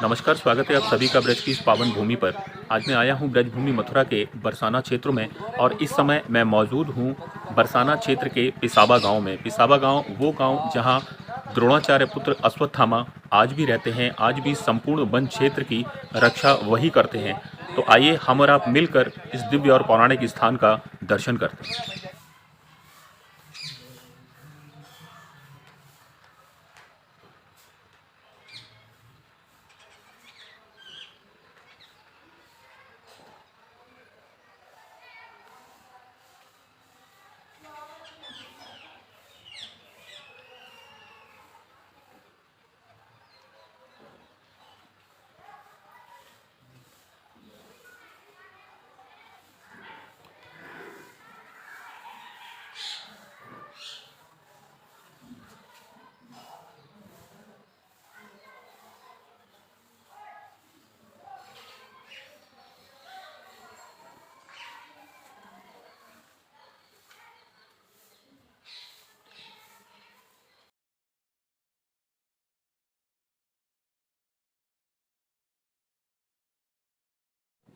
नमस्कार, स्वागत है आप सभी का ब्रज की इस पावन भूमि पर। आज मैं आया हूँ ब्रज भूमि मथुरा के बरसाना क्षेत्र में और इस समय मैं मौजूद हूँ बरसाना क्षेत्र के पिसावा गांव में। पिसावा गांव वो गांव जहां द्रोणाचार्य पुत्र अश्वत्थामा आज भी रहते हैं, आज भी संपूर्ण वन क्षेत्र की रक्षा वही करते हैं। तो आइए हम और आप मिलकर इस दिव्य और पौराणिक स्थान का दर्शन करते हैं।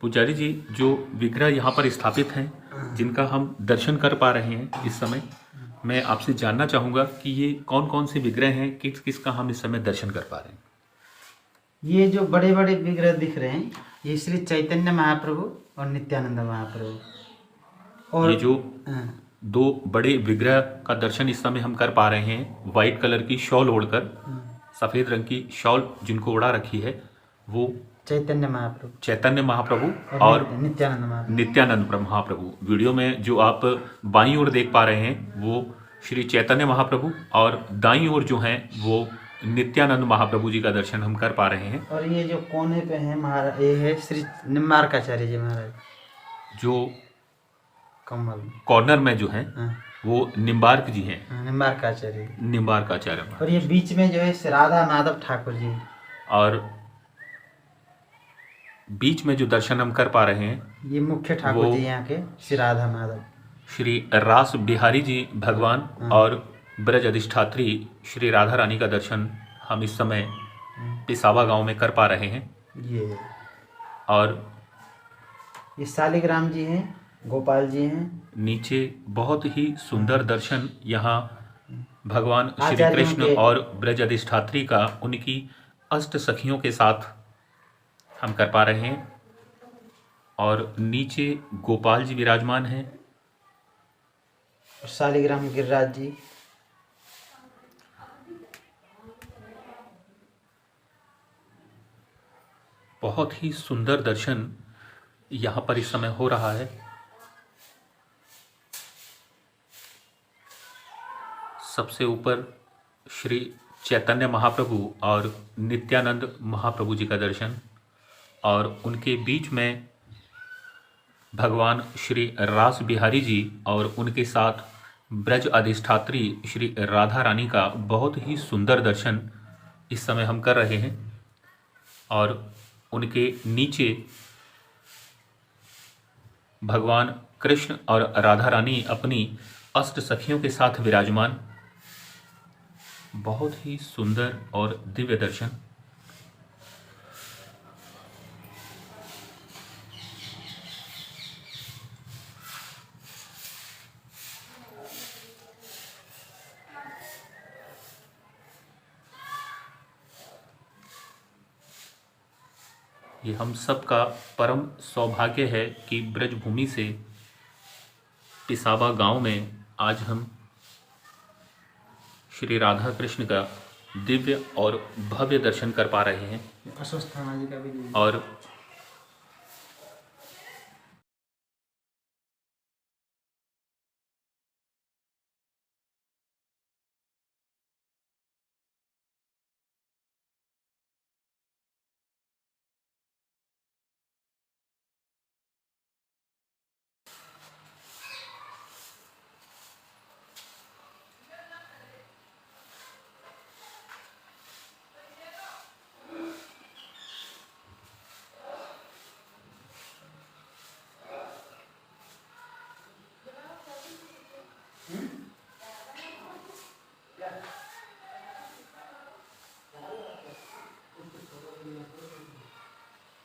पुजारी जी, जो विग्रह यहाँ पर स्थापित हैं, जिनका हम दर्शन कर पा रहे हैं इस समय, मैं आपसे जानना चाहूँगा कि ये कौन-कौन से विग्रह हैं, किस-किस का हम इस समय दर्शन कर पा रहे हैं? ये जो बड़े बड़े विग्रह दिख रहे हैं, ये श्री चैतन्य महाप्रभु और नित्यानंद महाप्रभु। और ये जो हाँ, दो बड़े विग्रह का दर्शन इस समय हम कर पा रहे हैं, व्हाइट कलर की शॉल ओढ़कर, सफ़ेद रंग की शॉल जिनको ओढ़ा रखी है, वो चैतन्य महाप्रभु चैतन्य महाप्रभु और नित्यानंद महाप्रभु। नित्यानंद महाप्रभु। वीडियो में जो आप बाईं ओर देख पा रहे हैं वो श्री चैतन्य महाप्रभु और दाईं ओर जो हैं वो नित्यानंद महाप्रभु जी का दर्शन हम कर पा रहे हैं। और ये जो कोने पे है महाराज, ये है श्री निम्बार्काचार्य जी महाराज। जो कमल कॉर्नर में जो हैं हाँ, वो निम्बार्क जी हैं, निम्बार्काचार्य। निम्बार्क आचार्य महाराज। और ये बीच में जो है श्री राधा माधव ठाकुर जी। और बीच में जो दर्शन हम कर पा रहे हैं ये मुख्य ठाकुर वो जी यहाँ के श्री राधा माधव। श्री रास बिहारी जी भगवान और ब्रज अधिष्ठात्री श्री राधा रानी का दर्शन हम इस समय पिसावा गांव में कर पा रहे हैं। ये और ये शालिग्राम जी हैं, गोपाल जी हैं। नीचे बहुत ही सुंदर दर्शन यहाँ भगवान श्री आचार्यों कृष्ण के और ब्रज अधिष्ठात्री का उनकी अष्ट सखियों के साथ हम कर पा रहे हैं। और नीचे गोपाल जी विराजमान हैं। शालिग्राम गिरिराज जी। बहुत ही सुंदर दर्शन यहाँ पर इस समय हो रहा है। सबसे ऊपर श्री चैतन्य महाप्रभु और नित्यानंद महाप्रभु जी का दर्शन और उनके बीच में भगवान श्री रास बिहारी जी और उनके साथ ब्रज अधिष्ठात्री श्री राधा रानी का बहुत ही सुंदर दर्शन इस समय हम कर रहे हैं। और उनके नीचे भगवान कृष्ण और राधा रानी अपनी अष्ट सखियों के साथ विराजमान। बहुत ही सुंदर और दिव्य दर्शन। ये हम सब का परम सौभाग्य है कि ब्रजभूमि से पिसावा गांव में आज हम श्री राधा कृष्ण का दिव्य और भव्य दर्शन कर पा रहे हैं। अश्वत्थामा जी का भी। और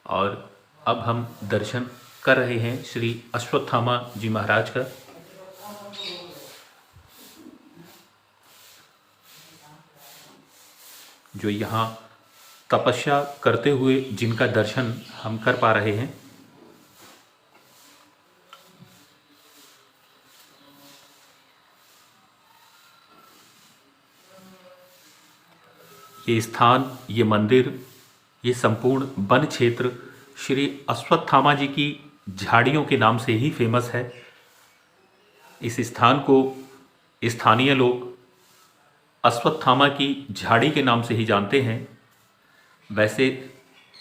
और अब हम दर्शन कर रहे हैं श्री अश्वत्थामा जी महाराज का। जो यहाँ तपस्या करते हुए जिनका दर्शन हम कर पा रहे हैं। ये स्थान, ये मंदिर, ये संपूर्ण वन क्षेत्र श्री अश्वत्थामा जी की झाड़ियों के नाम से ही फेमस है। इस स्थान को स्थानीय लोग अश्वत्थामा की झाड़ी के नाम से ही जानते हैं। वैसे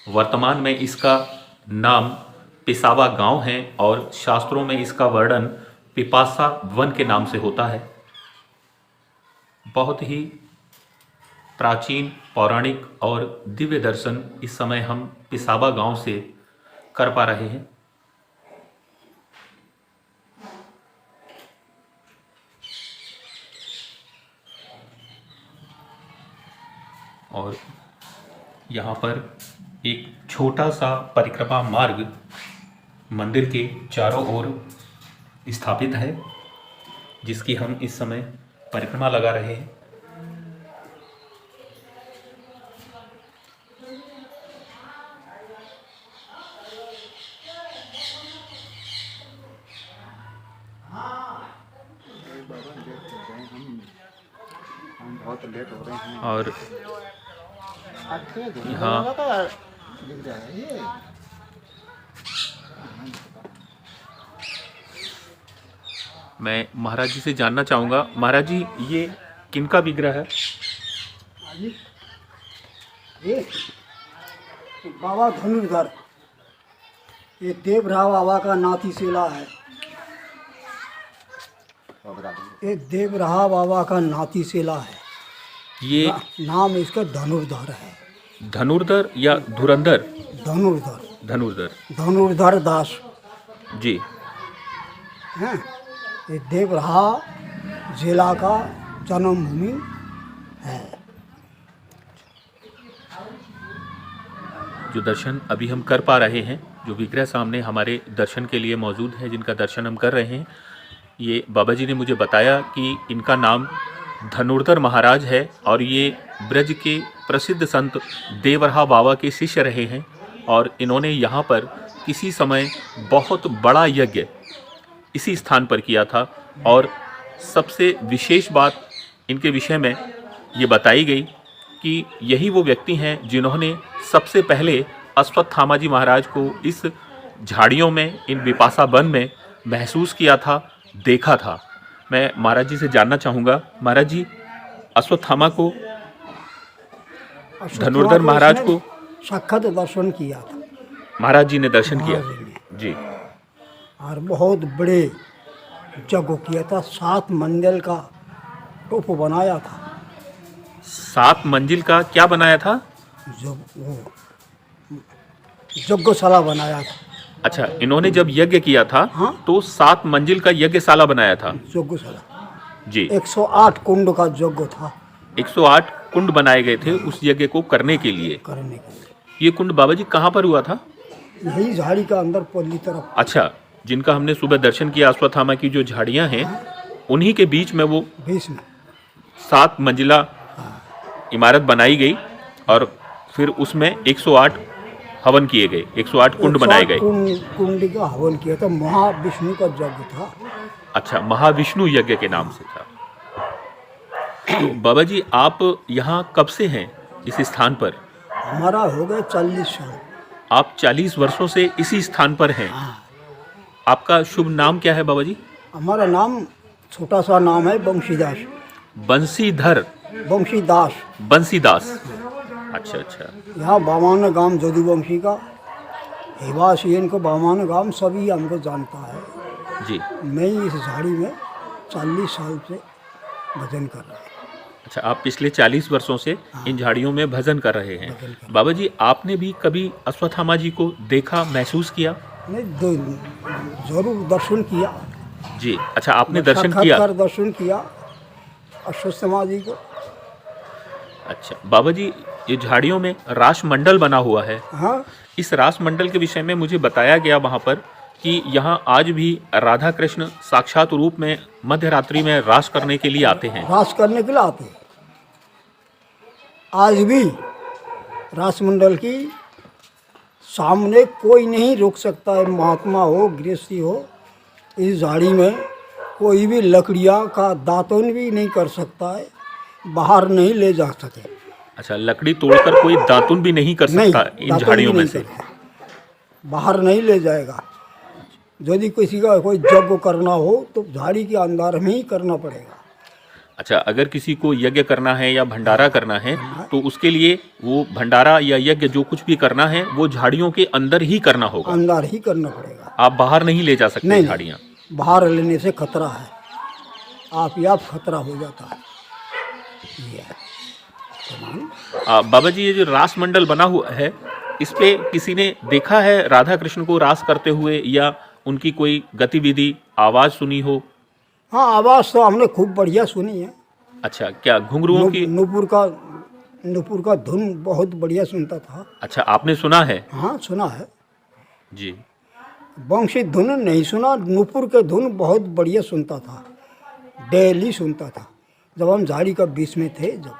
वर्तमान में इसका नाम पिसावा गांव है और शास्त्रों में इसका वर्णन पिपासा वन के नाम से होता है। बहुत ही प्राचीन, पौराणिक और दिव्य दर्शन इस समय हम पिसावा गांव से कर पा रहे हैं। और यहाँ पर एक छोटा सा परिक्रमा मार्ग मंदिर के चारों ओर स्थापित है, जिसकी हम इस समय परिक्रमा लगा रहे हैं। बहुत लेट हो रहे हैं और यहाँ मैं महाराज जी से जानना चाहूँगा, महाराज जी ये किनका विग्रह है? ये बाबा धनुर्धर, ये देवराव बाबा का नाती सेला है। ये देवराव बाबा का नाती सेला है। ये नाम इसका धनुर्धर है। धनुर्धर या धुरंधर? धनुर्धर। धनुर्धर। धनुर्धर दास जी हैं। ये देवराहा जिला का जन्मभूमि है। जो दर्शन अभी हम कर पा रहे हैं, जो विग्रह सामने हमारे दर्शन के लिए मौजूद है, जिनका दर्शन हम कर रहे हैं, ये बाबा जी ने मुझे बताया कि इनका नाम धनुर्धर महाराज है और ये ब्रज के प्रसिद्ध संत देवराहा बाबा के शिष्य रहे हैं। और इन्होंने यहाँ पर किसी समय बहुत बड़ा यज्ञ इसी स्थान पर किया था। और सबसे विशेष बात इनके विषय में ये बताई गई कि यही वो व्यक्ति हैं जिन्होंने सबसे पहले अश्वत्थामा जी महाराज को इस झाड़ियों में, इन विपाशा वन में महसूस किया था, देखा था। मैं महाराज जी से जानना चाहूँगा, महाराज जी अश्वत्थामा को, धनुर्धर महाराज को साक्षात दर्शन किया था। महाराज जी ने दर्शन किया जी। और बहुत बड़े जगह किया था। 7 मंजिल का टोप बनाया था। 7 मंजिल का क्या बनाया था? जो वो यज्ञशाला बनाया था। अच्छा, इन्होंने जब यज्ञ किया था हाँ? तो 7 मंजिल का यज्ञशाला बनाया था यज्ञशाला जी। 108 कुंड का यज्ञ था। 108 कुंड बनाए गए थे उस यज्ञ को करने के लिए। ये कुंड बाबा जी कहाँ पर हुआ था? यही झाड़ी का अंदर पल्ली तरफ। अच्छा, जिनका हमने सुबह दर्शन किया, अश्वत्थामा की जो झाड़ियाँ हैं उन्हीं के बीच में वो बीच में 7 मंजिला इमारत बनाई गई और फिर उसमें 108 हवन किए गए, 108 कुंड बनाए गए। कुंड का हवन किया था। महाविष्णु का यज्ञ था। अच्छा, महाविष्णु यज्ञ के नाम से था। तो बाबा जी आप यहाँ कब से हैं इस स्थान पर? हमारा हो गया 40 साल। आप 40 वर्षों से इसी स्थान पर हैं। आपका शुभ नाम क्या है बाबा जी? हमारा नाम छोटा सा नाम है बंशीदास। बंशीधर? बंशीदास। बंसीदास। अच्छा अच्छा। यहाँ बामान गांव जदुवंशी का हिवासीन को बामान गांव सभी हमको जानता है जी। मैं इस झाड़ी में 40 साल से भजन कर रहा हूँ। अच्छा, आप पिछले 40 वर्षों से इन झाड़ियों में भजन कर रहे हैं। बाबा जी आपने भी कभी अश्वत्थामा जी को देखा, महसूस किया? नहीं, जरूर दर्शन किया जी। अच्छा, आपने दर्शन किया? दर्शन किया अश्वत्थामा जी को। अच्छा बाबा जी, ये झाड़ियों में राष्ट्रमंडल बना हुआ है। हाँ, इस रास मंडल के विषय में मुझे बताया गया वहाँ पर कि यहाँ आज भी राधा कृष्ण साक्षात रूप में मध्य रात्रि में रास करने के लिए आते हैं। रास करने के लिए आते हैं। आज भी रासमंडल की सामने कोई नहीं रोक सकता है, महात्मा हो गृहस्थी हो। इस झाड़ी में कोई भी लकड़ियाँ का दातुन भी नहीं कर सकता है, बाहर नहीं ले जा सके। अच्छा, लकड़ी तोड़कर कोई दातुन भी नहीं कर नहीं, सकता इन दातुन झाड़ियों भी में नहीं से। करता, बाहर नहीं ले जाएगा। यदि किसी का कोई यज्ञ करना हो तो झाड़ी के अंदर में ही करना पड़ेगा। अच्छा, अगर किसी को यज्ञ करना है या भंडारा करना है तो उसके लिए वो भंडारा या यज्ञ जो कुछ भी करना है वो झाड़ियों के अंदर ही करना होगा। अंदर ही करना पड़ेगा, आप बाहर नहीं ले जा सकते नहीं, झाड़ियाँ। बाहर लेने से खतरा है, आप ही आप खतरा हो जाता है। ये है तमाम। बाबा जी, ये जो रास मंडल बना हुआ है इस पे किसी ने देखा है राधा कृष्ण को रास करते हुए या उनकी कोई गतिविधि आवाज सुनी हो? हाँ, आवाज़ तो हमने खूब बढ़िया सुनी है। अच्छा, क्या घुंघरुओं की? नूपुर का धुन बहुत बढ़िया सुनता था। अच्छा, आपने सुना है? हाँ, सुना है। जी। वंशी धुन नहीं सुना, नूपुर के धुन बहुत बढ़िया सुनता था, डेली सुनता था जब हम झाड़ी का बीच में थे। जब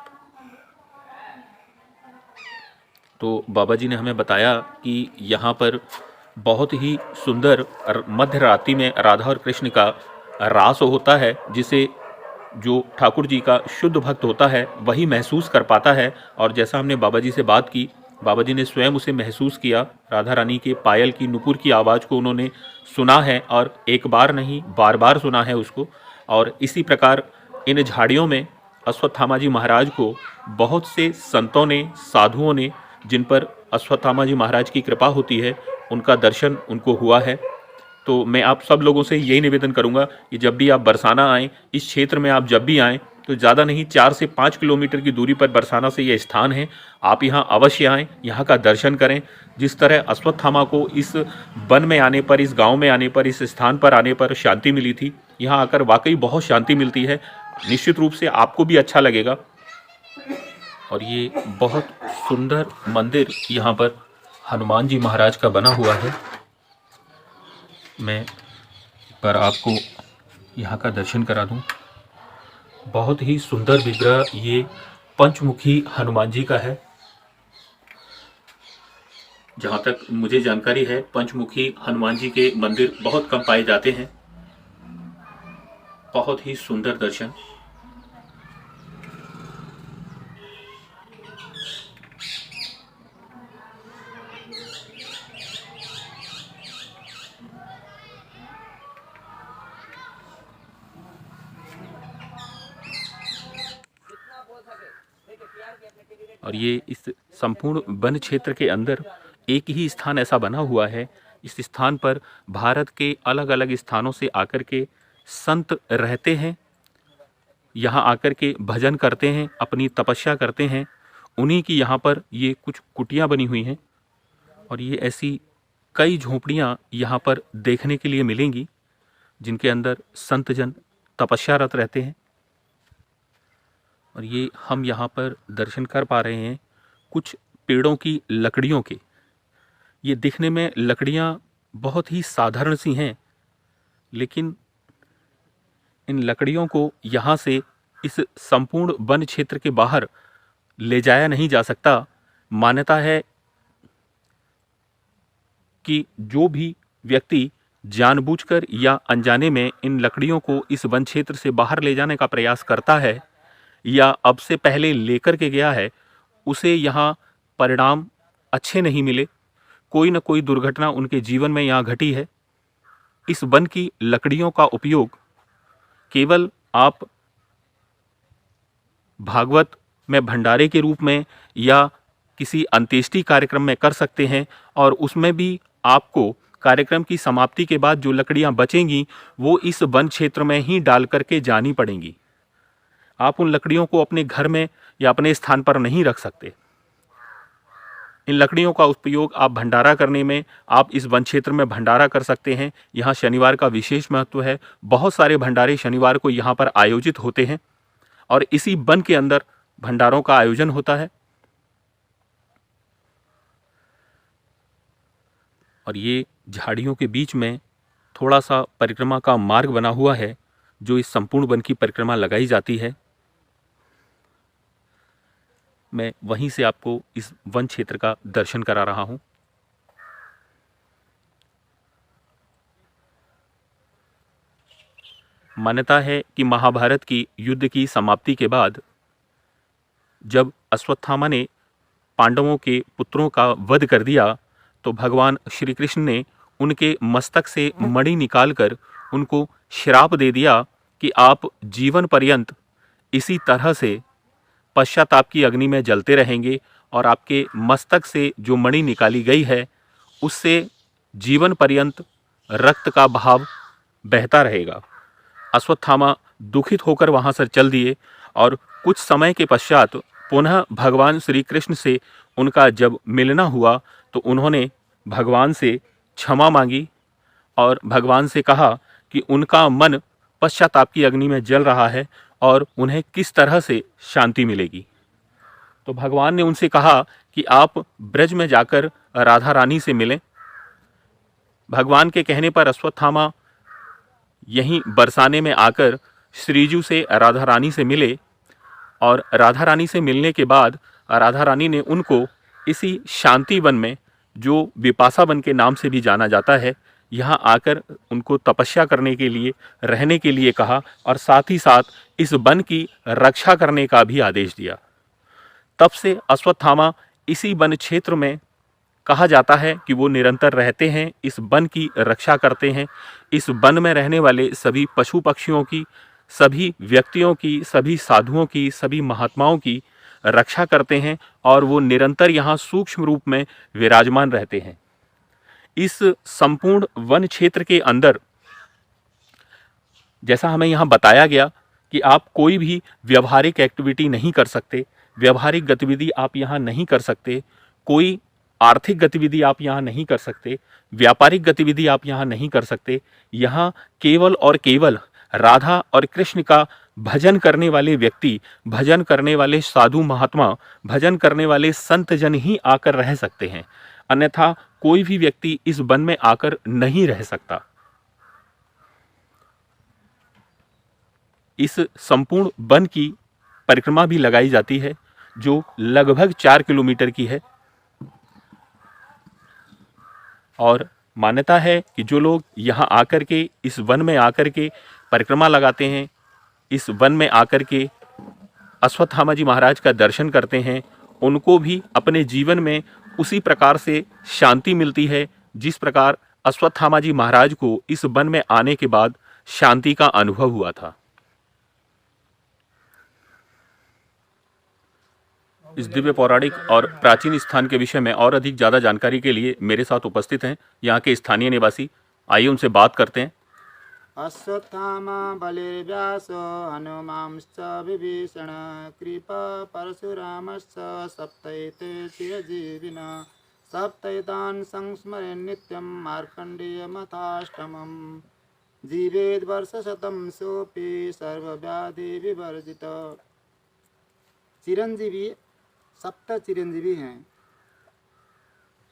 तो बाबा जी ने हमें बताया कि यहाँ पर बहुत ही सुंदर मध्य रात्रि में राधा और कृष्ण का रास होता है, जिसे जो ठाकुर जी का शुद्ध भक्त होता है वही महसूस कर पाता है। और जैसा हमने बाबा जी से बात की, बाबा जी ने स्वयं उसे महसूस किया। राधा रानी के पायल की नुपुर की आवाज़ को उन्होंने सुना है और एक बार नहीं बार बार सुना है उसको। और इसी प्रकार इन झाड़ियों में अश्वत्थामा जी महाराज को बहुत से संतों ने, साधुओं ने, जिन पर अश्वत्थामा जी महाराज की कृपा होती है, उनका दर्शन उनको हुआ है। तो मैं आप सब लोगों से यही निवेदन करूंगा कि जब भी आप बरसाना आएँ, इस क्षेत्र में आप जब भी आएँ तो ज़्यादा नहीं 4 से 5 किलोमीटर की दूरी पर बरसाना से ये स्थान है। आप यहाँ अवश्य आएँ, यहाँ का दर्शन करें। जिस तरह अश्वत्थामा को इस वन में आने पर, इस गांव में आने पर, इस स्थान पर आने पर शांति मिली थी, यहाँ आकर वाकई बहुत शांति मिलती है। निश्चित रूप से आपको भी अच्छा लगेगा। और ये बहुत सुंदर मंदिर यहाँ पर हनुमान जी महाराज का बना हुआ है। मैं पर आपको यहाँ का दर्शन करा दूँ। बहुत ही सुंदर विग्रह ये पंचमुखी हनुमान जी का है। जहाँ तक मुझे जानकारी है, पंचमुखी हनुमान जी के मंदिर बहुत कम पाए जाते हैं। बहुत ही सुंदर दर्शन। और ये इस संपूर्ण वन क्षेत्र के अंदर एक ही स्थान ऐसा बना हुआ है। इस स्थान पर भारत के अलग अलग स्थानों से आकर के संत रहते हैं, यहाँ आकर के भजन करते हैं, अपनी तपस्या करते हैं। उन्हीं की यहाँ पर ये कुछ कुटियाँ बनी हुई हैं और ये ऐसी कई झोंपड़ियाँ यहाँ पर देखने के लिए मिलेंगी जिनके अंदर संतजन तपस्यारत रहते हैं। और ये हम यहाँ पर दर्शन कर पा रहे हैं कुछ पेड़ों की लकड़ियों के। ये दिखने में लकड़ियाँ बहुत ही साधारण सी हैं, लेकिन इन लकड़ियों को यहाँ से इस संपूर्ण वन क्षेत्र के बाहर ले जाया नहीं जा सकता। मान्यता है कि जो भी व्यक्ति जानबूझकर या अनजाने में इन लकड़ियों को इस वन क्षेत्र से बाहर ले जाने का प्रयास करता है या अब से पहले लेकर के गया है, उसे यहाँ परिणाम अच्छे नहीं मिले। कोई न कोई दुर्घटना उनके जीवन में यहाँ घटी है। इस वन की लकड़ियों का उपयोग केवल आप भागवत में भंडारे के रूप में या किसी अंत्येष्टि कार्यक्रम में कर सकते हैं, और उसमें भी आपको कार्यक्रम की समाप्ति के बाद जो लकड़ियां बचेंगी वो इस वन क्षेत्र में ही डाल करके जानी पड़ेंगी। आप उन लकड़ियों को अपने घर में या अपने स्थान पर नहीं रख सकते। इन लकड़ियों का उपयोग आप भंडारा करने में, आप इस वन क्षेत्र में भंडारा कर सकते हैं। यहाँ शनिवार का विशेष महत्व है। बहुत सारे भंडारे शनिवार को यहाँ पर आयोजित होते हैं और इसी वन के अंदर भंडारों का आयोजन होता है। और ये झाड़ियों के बीच में थोड़ा सा परिक्रमा का मार्ग बना हुआ है जो इस संपूर्ण वन की परिक्रमा लगाई जाती है। मैं वहीं से आपको इस वन क्षेत्र का दर्शन करा रहा हूं। मान्यता है कि महाभारत की युद्ध की समाप्ति के बाद जब अश्वत्थामा ने पांडवों के पुत्रों का वध कर दिया तो भगवान श्री कृष्ण ने उनके मस्तक से मणि निकालकर उनको श्राप दे दिया कि आप जीवन पर्यंत इसी तरह से पश्चाताप की अग्नि में जलते रहेंगे और आपके मस्तक से जो मणि निकाली गई है उससे जीवन पर्यंत रक्त का बहाव बहता रहेगा। अश्वत्थामा दुखित होकर वहां से चल दिए और कुछ समय के पश्चात पुनः भगवान श्री कृष्ण से उनका जब मिलना हुआ तो उन्होंने भगवान से क्षमा मांगी और भगवान से कहा कि उनका मन पश्चाताप की अग्नि में जल रहा है और उन्हें किस तरह से शांति मिलेगी। तो भगवान ने उनसे कहा कि आप ब्रज में जाकर राधा रानी से मिलें। भगवान के कहने पर अश्वत्थामा यहीं बरसाने में आकर श्रीजू से राधा रानी से मिले और राधा रानी से मिलने के बाद राधा रानी ने उनको इसी शांति वन में, जो विपाशा वन के नाम से भी जाना जाता है, यहाँ आकर उनको तपस्या करने के लिए, रहने के लिए कहा और साथ ही साथ इस वन की रक्षा करने का भी आदेश दिया। तब से अश्वत्थामा इसी वन क्षेत्र में कहा जाता है कि वो निरंतर रहते हैं, इस वन की रक्षा करते हैं। इस वन में रहने वाले सभी पशु पक्षियों की, सभी व्यक्तियों की, सभी साधुओं की, सभी महात्माओं की रक्षा करते हैं और वो निरंतर यहाँ सूक्ष्म रूप में विराजमान रहते हैं। इस संपूर्ण वन क्षेत्र के अंदर जैसा हमें यहाँ बताया गया कि आप कोई भी व्यवहारिक एक्टिविटी नहीं कर सकते, व्यवहारिक गतिविधि आप यहाँ नहीं कर सकते, कोई आर्थिक गतिविधि आप यहाँ नहीं कर सकते, व्यापारिक गतिविधि आप यहाँ नहीं कर सकते। यहाँ केवल और केवल राधा और कृष्ण का भजन करने वाले व्यक्ति, भजन करने वाले साधु महात्मा, भजन करने वाले संत जन ही आकर रह सकते हैं, अन्यथा कोई भी व्यक्ति इस वन में आकर नहीं रह सकता। इस संपूर्ण वन की परिक्रमा भी लगाई जाती है जो लगभग 4 किलोमीटर की है और मान्यता है कि जो लोग यहाँ आकर के, इस वन में आकर के परिक्रमा लगाते हैं, इस वन में आकर के अश्वत्थामा जी महाराज का दर्शन करते हैं, उनको भी अपने जीवन में उसी प्रकार से शांति मिलती है जिस प्रकार अश्वत्थामा जी महाराज को इस वन में आने के बाद शांति का अनुभव हुआ था। इस दिव्य पौराणिक और प्राचीन स्थान के विषय में और अधिक ज़्यादा जानकारी के लिए मेरे साथ उपस्थित हैं यहाँ के स्थानीय निवासी। आइए उनसे बात करते हैं। अश्वत्थामा बलिर्व्यास हनुमांश्च विभीषण कृपा परशुरामश्च सप्तैते चिरजीविना सप्तैतान् संस्मरेन् नित्यं मार्कण्डेयमथाष्टमम् जीवेद् वर्षशतं सोऽपि सर्वव्याधि विवर्जित। चिरंजीवी 7 चिरंजीवी हैं,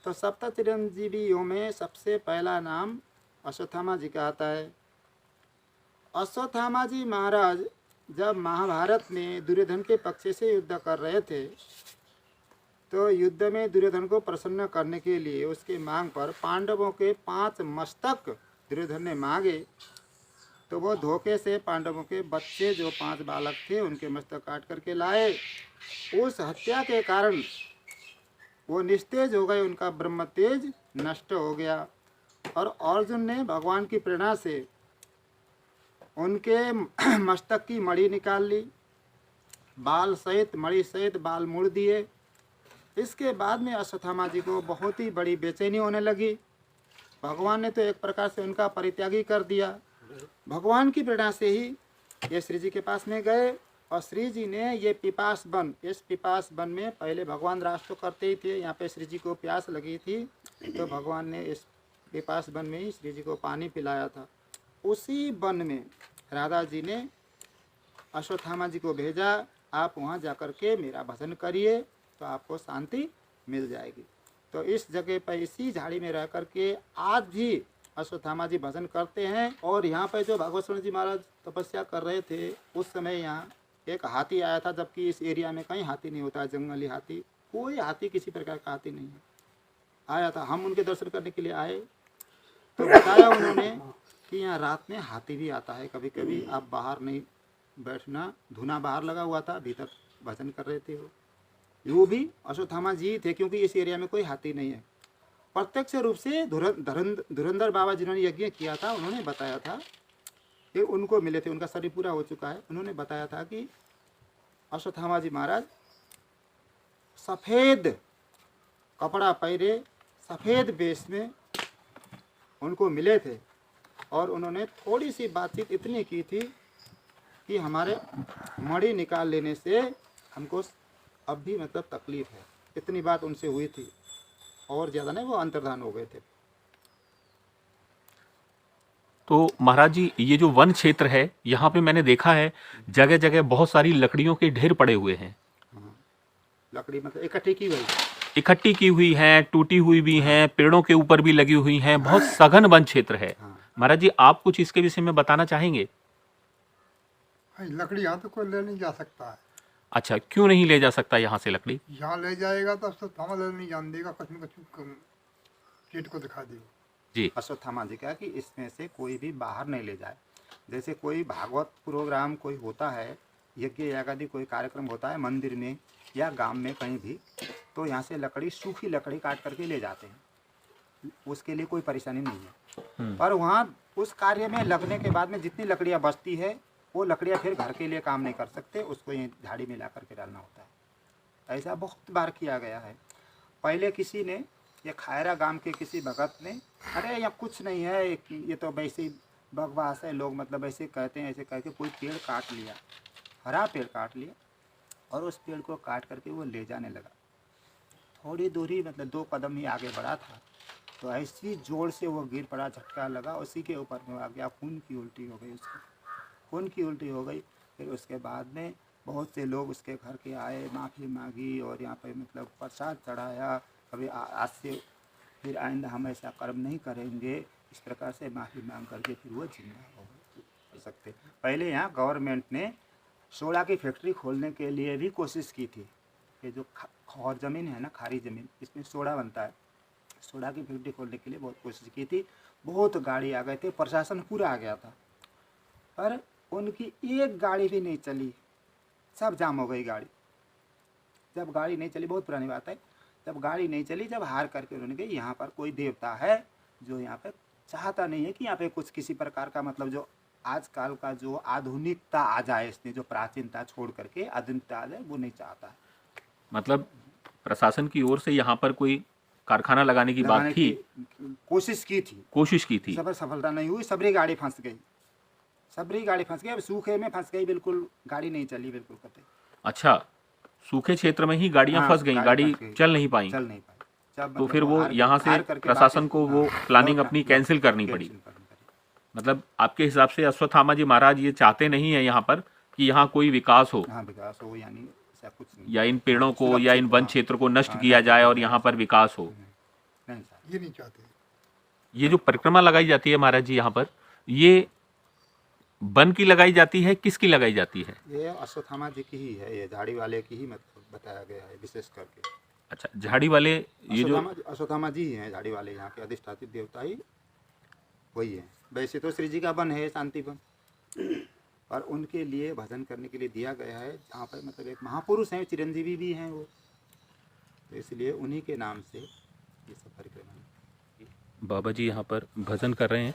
तो 7 चिरंजीवियों में सबसे पहला नाम अश्वत्थामा जी का आता है। अश्वत्थामा जी महाराज जब महाभारत में दुर्योधन के पक्ष से युद्ध कर रहे थे तो युद्ध में दुर्योधन को प्रसन्न करने के लिए उसके मांग पर पांडवों के 5 मस्तक दुर्योधन ने मांगे, तो वो धोखे से पांडवों के बच्चे जो 5 बालक थे उनके मस्तक काट करके लाए। उस हत्या के कारण वो निस्तेज हो गए, उनका ब्रह्म तेज नष्ट हो गया और अर्जुन ने भगवान की प्रेरणा से उनके मस्तक की मणि निकाल ली, बाल सहित, मणि सहित बाल मोड़ दिए। इसके बाद में अश्वत्थामा जी को बहुत ही बड़ी बेचैनी होने लगी। भगवान ने तो एक प्रकार से उनका परित्यागी कर दिया। भगवान की प्रेरणा से ही ये श्री जी के पास में गए और श्री जी ने ये पिपास वन, इस पिपास वन में पहले भगवान राज तो करते ही थे, यहाँ पे श्री जी को प्यास लगी थी तो भगवान ने इस पिपास वन में ही श्री जी को पानी पिलाया था। उसी वन में राधा जी ने अश्वत्थामा जी को भेजा, आप वहाँ जाकर के मेरा भजन करिए तो आपको शांति मिल जाएगी। तो इस जगह पर इसी झाड़ी में रह करके आज भी अश्वत्थामा जी भजन करते हैं। और यहाँ पर जो भागवत स्वरूप जी महाराज तपस्या कर रहे थे उस समय यहाँ एक हाथी आया था, जबकि इस एरिया में कहीं हाथी नहीं होता है, जंगली हाथी, कोई हाथी किसी प्रकार का हाथी नहीं है, आया था। हम उनके दर्शन करने के लिए आए तो बताया उन्होंने कि यहाँ रात में हाथी भी आता है कभी कभी, आप बाहर नहीं बैठना। धुना बाहर लगा हुआ था, भीतर भजन कर रहे थे वो भी अश्वत्थामा जी थे, क्योंकि इस एरिया में कोई हाथी नहीं है। प्रत्यक्ष रूप से धुरंधर बाबा जिन्होंने यज्ञ किया था उन्होंने बताया था कि उनको मिले थे, उनका शरीर पूरा हो चुका है, उन्होंने बताया था कि अश्वत्थामा जी महाराज सफ़ेद कपड़ा पहरे सफ़ेद वेश में उनको मिले थे। और उन्होंने थोड़ी सी बातचीत इतनी की थी कि हमारे मणि निकाल लेने से हमको अब भी मतलब तकलीफ है, इतनी बात उनसे हुई थी। और ज़्यादा नहीं, वो अंतर्धान हो गए थे। तो महाराज जी, ये जो वन क्षेत्र है यहाँ पे मैंने देखा है जगह जगह बहुत सारी लकड़ियों के ढेर पड़े हुए हैं। हाँ, लकड़ी मतलब इकट्ठी की हुई, इकट्ठी की हुई हैं, टूटी हुई भी हैं, पेड़ों के ऊपर भी लगी हुई हैं, बहुत सघन वन क्षेत्र है। हाँ। महाराज जी, आप कुछ इसके विषय में बताना चाहेंगे? लकड़ी यहाँ तो कोई ले नहीं जा सकता है। अच्छा, क्यों नहीं ले जा सकता यहाँ से लकड़ी? यहाँ ले जाएगा तो अश्वत्थामा ले नहीं जान देगा, कुछ न कुछ कीट को दिखा देगा। जी, अश्वत्थामा जी का कि इसमें से कोई भी बाहर नहीं ले जाए। जैसे कोई भागवत प्रोग्राम कोई होता है, यज्ञ यागादि कोई कार्यक्रम होता है मंदिर में या गांव में कहीं भी, तो यहाँ से लकड़ी, सूखी लकड़ी काट करके ले जाते हैं, उसके लिए कोई परेशानी नहीं है। पर वहाँ उस कार्य में लगने के बाद में जितनी लकड़ियाँ बचती है वो लकड़ियाँ फिर घर के लिए काम नहीं कर सकते, उसको ये झाड़ी में ला करके डालना होता है। ऐसा बहुत बार किया गया है। पहले किसी ने, ये खायरा गांव के किसी भगत ने, अरे यहाँ कुछ नहीं है, ये तो वैसे ही बकवास है, लोग मतलब ऐसे कहते हैं, ऐसे कह के कोई पेड़ काट लिया, हरा पेड़ काट लिया और उस पेड़ को काट करके वो ले जाने लगा। थोड़ी दूरी मतलब 2 कदम ही आगे बढ़ा था तो ऐसी जोर से वो गिर पड़ा, झटका लगा, उसी के ऊपर में आ गया, खून की उल्टी हो गई उसको, खून की उल्टी हो गई। फिर उसके बाद में बहुत से लोग उसके घर के आए, माफ़ी मांगी और यहाँ पे मतलब प्रसाद चढ़ाया, कभी आज से फिर आइंदा हम ऐसा कर्म नहीं करेंगे, इस प्रकार से माफ़ी मांग करके फिर वो जिंदा हो सकते। पहले यहाँ गवर्नमेंट ने सोडा की फैक्ट्री खोलने के लिए भी कोशिश की थी कि जो खौर ज़मीन है ना, खारी ज़मीन, इसमें सोडा बनता है, सोडा की फैक्ट्री खोलने के लिए बहुत कोशिश की थी, बहुत गाड़ी आ गए थे, प्रशासन पूरा आ गया था, पर उनकी एक गाड़ी भी नहीं चली, सब जाम हो गई गाड़ी। जब गाड़ी नहीं चली, बहुत पुरानी बात है, जब गाड़ी नहीं चली, जब हार करके उन्होंने कहा यहाँ पर कोई देवता है जो यहाँ पे चाहता नहीं है कि यहाँ पे कुछ किसी प्रकार का मतलब जो आजकल का जो आधुनिकता आ जाए, इसने जो प्राचीनता छोड़ करके आधुनिकता आ जाए वो नहीं चाहता है। मतलब प्रशासन की ओर से यहाँ पर कोई कारखाना लगाने की बात थी, कोशिश की थी, सब सफलता नहीं हुई, सबरी गाड़ी फंस गई, अब सूखे में फंस गई, बिल्कुल गाड़ी नहीं चली, बिल्कुल कतई। अच्छा, सूखे क्षेत्र में ही गाड़ियां फंस गई, गाड़ी चल नहीं पाई। तो फिर वो यहाँ से प्रशासन को वो प्लानिंग अपनी कैंसिल करनी पड़ी। मतलब आपके हिसाब से अश्वत्थामा जी महाराज ये चाहते नहीं है यहाँ पर कि यहाँ कोई विकास हो, यानी ऐसा कुछ नहीं, या इन पेड़ों को या इन वन क्षेत्र को नष्ट किया जाए और यहाँ पर विकास हो, ये नहीं चाहते। ये जो परिक्रमा लगाई जाती है महाराज जी यहाँ पर, ये वन की लगाई जाती है, किसकी लगाई जाती है? ये अश्वत्थामा जी की ही है, ये झाड़ी वाले की ही मतलब बताया गया है विशेष करके। अच्छा, झाड़ी वाले, ये जो अश्वत्थामा जी ही हैं झाड़ी वाले, यहाँ के अधिष्ठापित देवता ही वही है। वैसे तो श्री जी का वन है, शांति वन, पर उनके लिए भजन करने के लिए दिया गया है, जहाँ पर मतलब एक महापुरुष हैं, चिरंजीवी भी हैं वो, तो इसलिए उन्हीं के नाम से ये सब परिक्रमा। बाबा जी यहाँ पर भजन कर रहे हैं।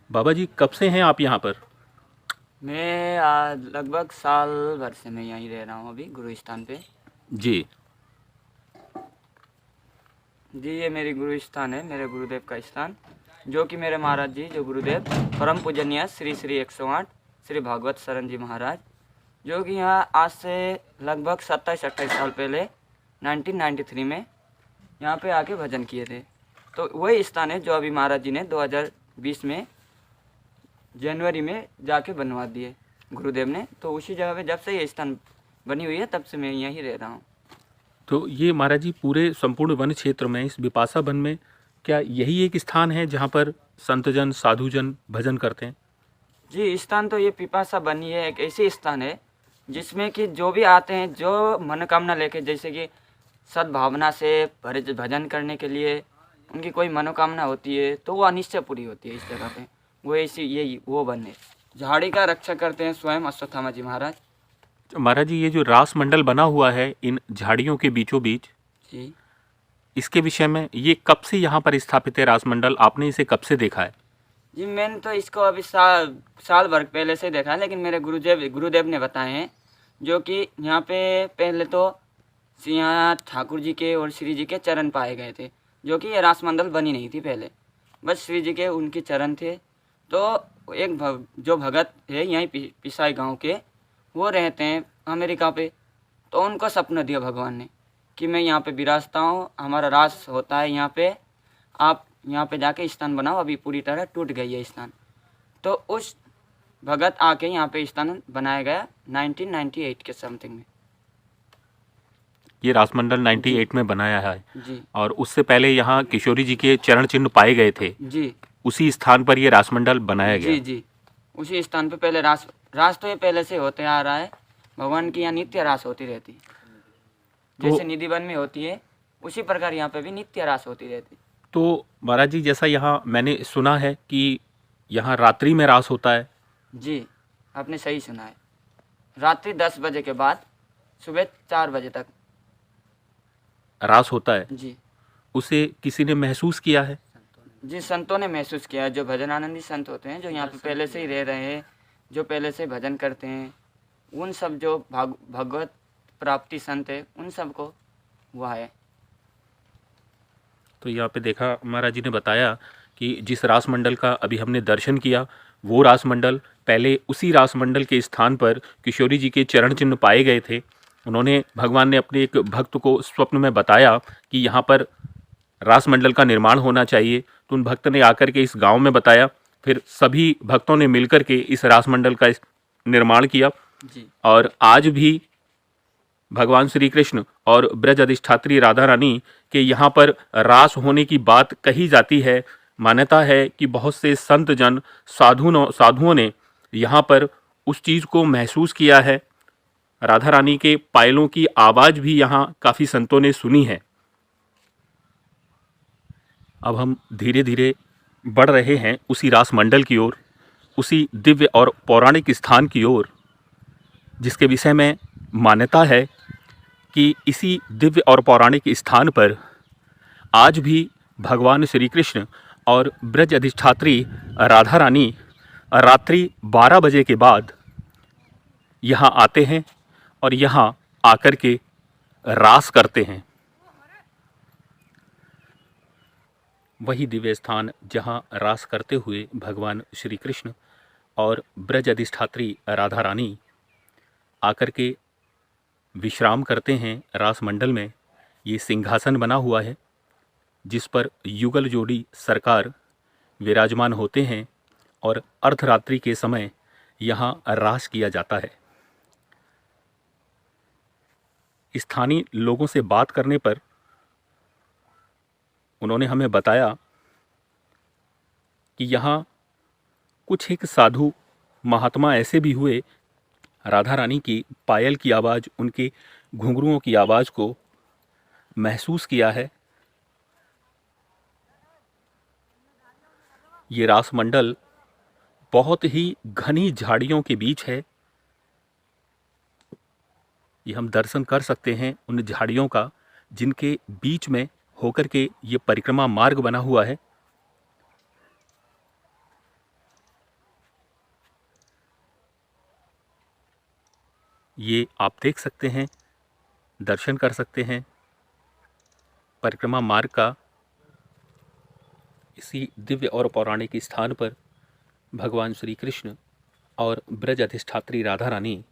बाबा जी, कब से हैं आप यहाँ पर? मैं लगभग साल भर से मैं यहीं रह रहा हूँ अभी गुरु स्थान पे। जी जी, ये मेरी गुरु स्थान है, मेरे गुरुदेव का स्थान, जो कि मेरे महाराज जी, जो गुरुदेव परम पूजनीय श्री श्री 108 श्री भागवत शरण जी महाराज, जो कि यहाँ आज से लगभग 27-28 साल पहले 1993 में यहाँ पे आके भजन किए थे। तो वही स्थान है जो अभी महाराज जी ने 2020 में जनवरी में जाके बनवा दिए गुरुदेव ने। तो उसी जगह पे जब से ये स्थान बनी हुई है तब से मैं यहीं रह रहा हूँ। तो ये महाराज जी पूरे संपूर्ण वन क्षेत्र में, इस बिपाशा वन में, क्या यही एक स्थान है जहाँ पर संतजन साधुजन भजन करते हैं? जी, स्थान तो ये पिपासा बनी है, एक ऐसी स्थान है जिसमें कि जो भी आते हैं, जो मनोकामना लेके, जैसे कि सद्भावना से भजन करने के लिए उनकी कोई मनोकामना होती है तो वो अनिश्चय पूरी होती है इस जगह पे। वो ऐसी ये वो वन है। झाड़ी का रक्षा करते हैं स्वयं अश्वत्थामा जी महाराज। तो महाराज जी ये जो रास मंडल बना हुआ है इन झाड़ियों के बीचों बीच, जी इसके विषय में, ये कब से यहाँ पर स्थापित है रास मंडल? आपने इसे कब से देखा है? जी, मैंने तो इसको अभी साल भर पहले से देखा है, लेकिन मेरे गुरुदेव ने बताए हैं, जो कि यहाँ पे पहले तो यहाँ ठाकुर जी के और श्री जी के चरण पाए गए थे, जो कि ये रासमंडल बनी नहीं थी पहले, बस श्री जी के उनके चरण थे। तो एक जो भगत है यहीं पिसाई गांव के, वो रहते हैं अमेरिका पे, तो उनको सपना दिया भगवान ने कि मैं यहाँ पे विराजता हूँ, हमारा रास होता है यहाँ पे, आप यहाँ पे जाके स्थान बनाओ। अभी पूरी तरह टूट गई है स्थान, तो उस भगत आके यहाँ पे स्थान बनाया गया 1998 के समथिंग में। ये रास मंडल 98 में बनाया है। जी और उससे पहले यहाँ किशोरी जी के चरण चिन्ह पाए गए थे, जी उसी स्थान पर ये रास मंडल बनाया गया। जी जी, उसी स्थान पे पहले रास तो ये पहले से होते आ रहा है। भगवान की यहाँ नित्य रास होती रहती है, जैसे निधि वन में होती है उसी प्रकार यहाँ पे भी नित्य रास होती रहती है। तो महाराज जी जैसा यहाँ मैंने सुना है कि यहाँ रात्रि में रास होता है। जी, आपने सही सुना है। रात्रि 10 बजे के बाद सुबह 4 बजे तक रास होता है। जी उसे किसी ने महसूस किया है? जी, संतों ने महसूस किया है। जो भजनानंदी संत होते हैं, जो यहाँ पे पहले से ही रह रहे हैं, जो पहले से भजन करते हैं, उन सब जो भगवत प्राप्ति संत है, उन सब को हुआ है। तो यहाँ पे देखा, महाराज जी ने बताया कि जिस रास मंडल का अभी हमने दर्शन किया, वो रास मंडल पहले उसी रास मंडल के स्थान पर किशोरी जी के चरण चिन्ह पाए गए थे। उन्होंने, भगवान ने अपने एक भक्त को स्वप्न में बताया कि यहाँ पर रास मंडल का निर्माण होना चाहिए। तो उन भक्त ने आकर के इस गांव में बताया, फिर सभी भक्तों ने मिलकर के इस रास मंडल का निर्माण किया। जी और आज भी भगवान श्री कृष्ण और ब्रज अधिष्ठात्री राधा रानी के यहाँ पर रास होने की बात कही जाती है। मान्यता है कि बहुत से संत जन साधुओं ने यहाँ पर उस चीज़ को महसूस किया है। राधा रानी के पायलों की आवाज़ भी यहाँ काफ़ी संतों ने सुनी है। अब हम धीरे धीरे बढ़ रहे हैं उसी रास मंडल की ओर, उसी दिव्य और पौराणिक स्थान की ओर, जिसके विषय में मान्यता है कि इसी दिव्य और पौराणिक स्थान पर आज भी भगवान श्री कृष्ण और ब्रज अधिष्ठात्री राधा रानी रात्रि 12 बजे के बाद यहाँ आते हैं और यहाँ आकर के रास करते हैं। वही दिव्य स्थान जहाँ रास करते हुए भगवान श्री कृष्ण और ब्रज अधिष्ठात्री राधा रानी आकर के विश्राम करते हैं रास मंडल में। ये सिंहासन बना हुआ है जिस पर युगल जोड़ी सरकार विराजमान होते हैं और अर्धरात्रि के समय यहाँ रास किया जाता है। स्थानीय लोगों से बात करने पर उन्होंने हमें बताया कि यहाँ कुछ एक साधु महात्मा ऐसे भी हुए, राधा रानी की पायल की आवाज़, उनके घुंघरुओं की आवाज़ को महसूस किया है। ये रास मंडल बहुत ही घनी झाड़ियों के बीच है। ये हम दर्शन कर सकते हैं उन झाड़ियों का जिनके बीच में होकर के ये परिक्रमा मार्ग बना हुआ है। ये आप देख सकते हैं, दर्शन कर सकते हैं परिक्रमा मार्ग का। इसी दिव्य और पौराणिक स्थान पर भगवान श्री कृष्ण और ब्रज अधिष्ठात्री राधा रानी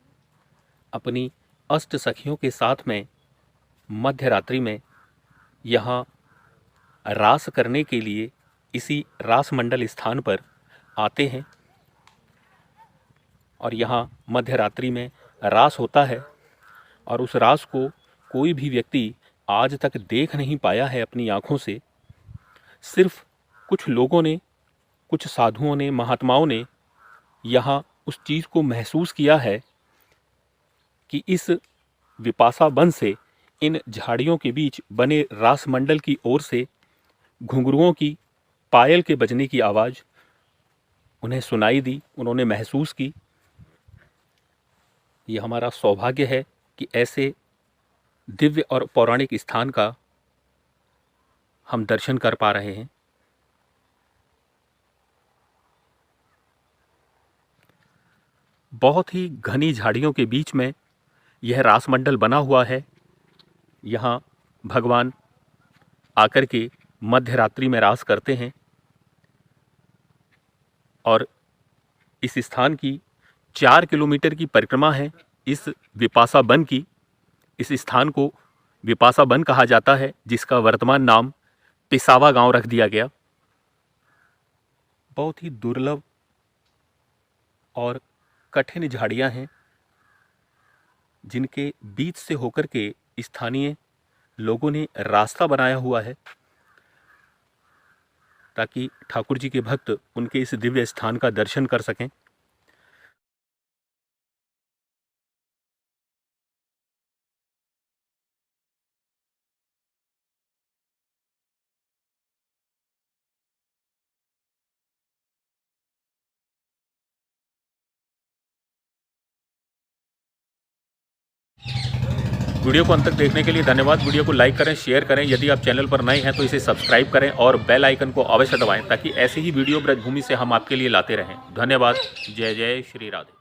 अपनी अष्ट सखियों के साथ में मध्य रात्रि में यहाँ रास करने के लिए इसी रास मंडल स्थान पर आते हैं और यहाँ मध्य रात्रि में रास होता है। और उस रास को कोई भी व्यक्ति आज तक देख नहीं पाया है अपनी आँखों से। सिर्फ कुछ लोगों ने, कुछ साधुओं ने, महात्माओं ने यहाँ उस चीज़ को महसूस किया है कि इस विपाशा वन से, इन झाड़ियों के बीच बने रासमंडल की ओर से घुंघरुओं की पायल के बजने की आवाज़ उन्हें सुनाई दी, उन्होंने महसूस की। ये हमारा सौभाग्य है कि ऐसे दिव्य और पौराणिक स्थान का हम दर्शन कर पा रहे हैं। बहुत ही घनी झाड़ियों के बीच में यह रासमंडल बना हुआ है। यहाँ भगवान आकर के मध्य रात्रि में रास करते हैं और इस स्थान की 4 किलोमीटर की परिक्रमा है इस विपाशा वन की। इस स्थान को विपाशा वन कहा जाता है, जिसका वर्तमान नाम पिसावा गांव रख दिया गया। बहुत ही दुर्लभ और कठिन झाड़ियां हैं, जिनके बीच से होकर के स्थानीय लोगों ने रास्ता बनाया हुआ है ताकि ठाकुर जी के भक्त उनके इस दिव्य स्थान का दर्शन कर सकें। वीडियो को अंत तक देखने के लिए धन्यवाद। वीडियो को लाइक करें, शेयर करें। यदि आप चैनल पर नए हैं तो इसे सब्सक्राइब करें और बेल आइकन को अवश्य दबाएं ताकि ऐसे ही वीडियो ब्रजभूमि से हम आपके लिए लाते रहें। धन्यवाद। जय जय श्री राधे।